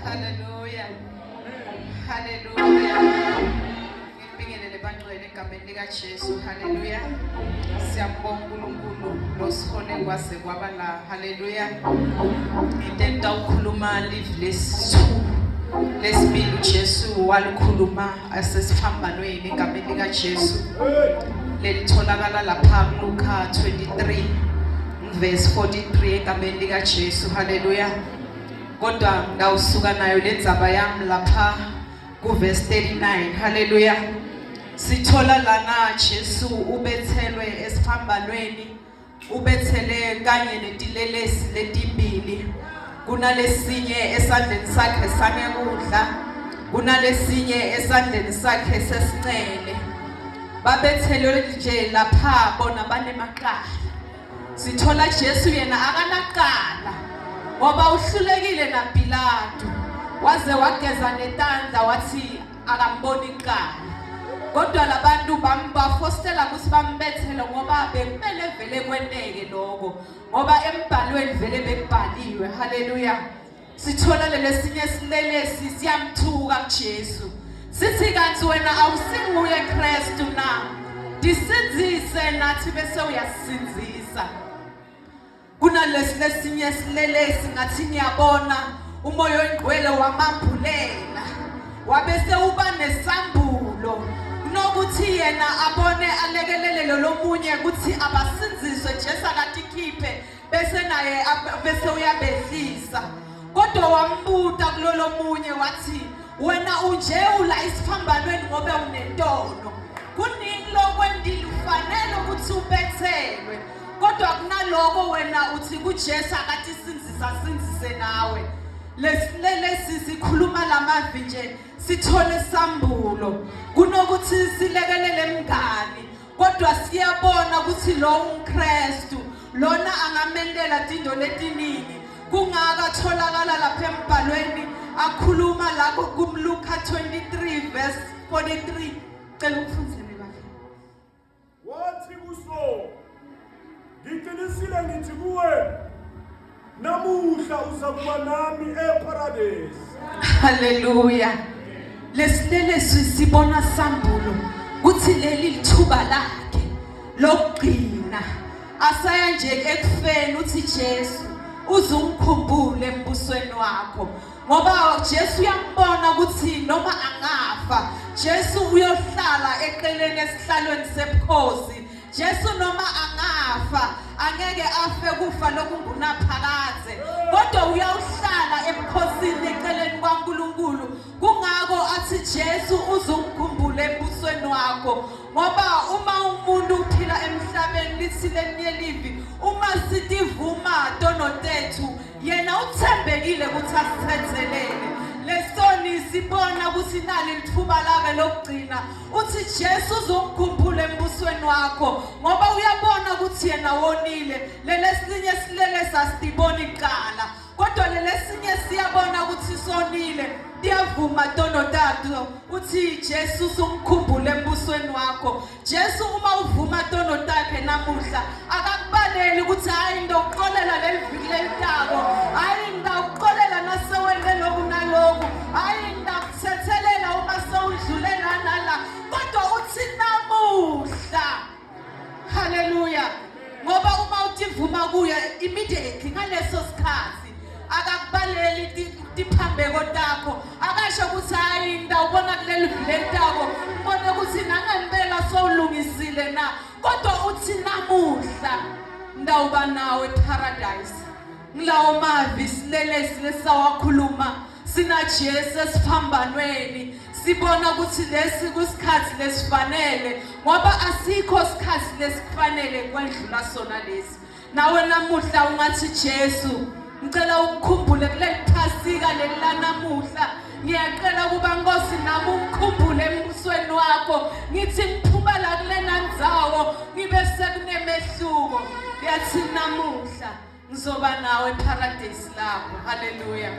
Hallelujah. Hallelujah. Ngibingelele bangcwele egameni lika Jesu. Hallelujah. Siyambonga uNkulunkulu losihole kwase kwaba la. Hallelujah. Ngitenda ukukhuluma live lesibili uJesu walikhuluma asesiphambanweni egameni lika Jesu. Lelitholakala lapha kuLuka 23 verse 43 egameni lika Jesu. Hallelujah. Kodwa ngawusuka nayo lendzaba yami lapha ku verse 39. Hallelujah. Sithola lana Jesu ubethelwe esiphambanweni, ubethele kanye netilelesi letimbili. Kunalesinye esandleni sakhe sanekudla, kunalesinye esandleni sakhe sesinxele. Babethelwe nje lapha bona banemaqala. Sithola Jesu yena akanaqala ngoba uhlulekile naPilato, waze wageza netandla wathi akamboni iqala. Kodwa labantu bambafostela ukuthi bambethele ngoba bekumele vele kwenteke lokho, ngoba embhalweni vele bekubhaliwe. Haleluya. Sithola lesinye silelesi siyamthuka kuJesu, sithi kanti wena awusinguye Kristu na, disinzise nathi bese uyasinzisa. Kunalesinye silelesi ngathi ngiyabona umoya oyingcwele wamambulela, wabese uba nesambulo nokuthi yena abone alekelele lomunye ukuthi abasinziswe Jesu akatikhiphe bese naye bese uyabehlisa. Kodwa wambuta kulolo munye wathi, wena unje ula isiphambanweni ngoba unentono. Kunini lokwendile ufanele ukuthi ubethelwe, kodwa kunaloko wena uthi kuJesu akathi sinzise nawe. Lesilelesi sikhuluma lamavi nje sithole sambulo kunokuthi silekelele mngani, kodwa siyabona ukuthi lo uKristu lona angamendela tindo letiningi. Kungaka tholakala lapha embhalweni akhuluma la kuLuka 23 verse 43. Cela ukufunzele kahle. Wathi kuso, ngiqinisile ngithi kuwe, namuhla uzakuba nami eparadise. Hallelujah. Lesilelesi sibona sambulo kuthi leli lithuba lakhe lokugcina asaya nje ekufeni uthi Jesu uzungikhumbule embusweni wakho, ngoba Jesu uyambona ukuthi noma angafa Jesu uyohlala eqeleni esihlalweni sebukhosi. Jesu noma angafa angeke afe kufa lokungunaphakade, kodwa uyawuhlala ebukhosini eceleni kwaNkulunkulu. Kungako athi Jesu uzungikhumbule embusweni wakho, ngoba uma umuntu uphila emhlabeni lithi lelinye livi, uma sitivuma tono tethu yena uthembekile ukuthi asithethelele. Lesoni sibona ukuthi nali lithuba lake lokugcina uthi Jesu uzongikhumbula embusweni wakho, ngoba uyabona ukuthi yena wonile. Lelesinye silele sasibona iqala, kodwa lelesinye siyabona ukuthi sonile. Diyavuma tono tatu uthi Jesu uzongikhumbula embusweni wakho. Jesu uma uvuma tono takhe namuhla akakubaleli ukuthi hayi ndoqolela leliviki lentako, hayi ndawuqolela nasewele lokhu nalokhu, hayi ndakuthethelela uma sewudlulela nala, kodwa uthi namuhla. Haleluya. Ngoba uma utivuma kuya immediately ngaleso sikhathi akakubaleli tiphambeko takho, akasho ukuthi hayi ndawubona kuleli viki lentako ubone ukuthi nangempela sowulungisile na, kodwa uthi namuhla ndawuba nawe paradise. Ngilawo mavi silelesi lesawakhuluma sina Jesu esiphambanweni, sibona ukuthi lesi kusikhathi lesifanele, ngoba asikho isikhathi lesifanele kwendlula sona lesi. Nawe namuhla ungathi Jesu ngicela ukukhumbule kuleli phasika leli lanamuhla, ngiyacela kuba Nkosi nami ukukhumbule embusweni wakho, ngithi ngiphuma la kulena ndzawo ngibe sekunemehluko. Yathi namuhla ngizoba nawe paradise lakho. Hallelujah.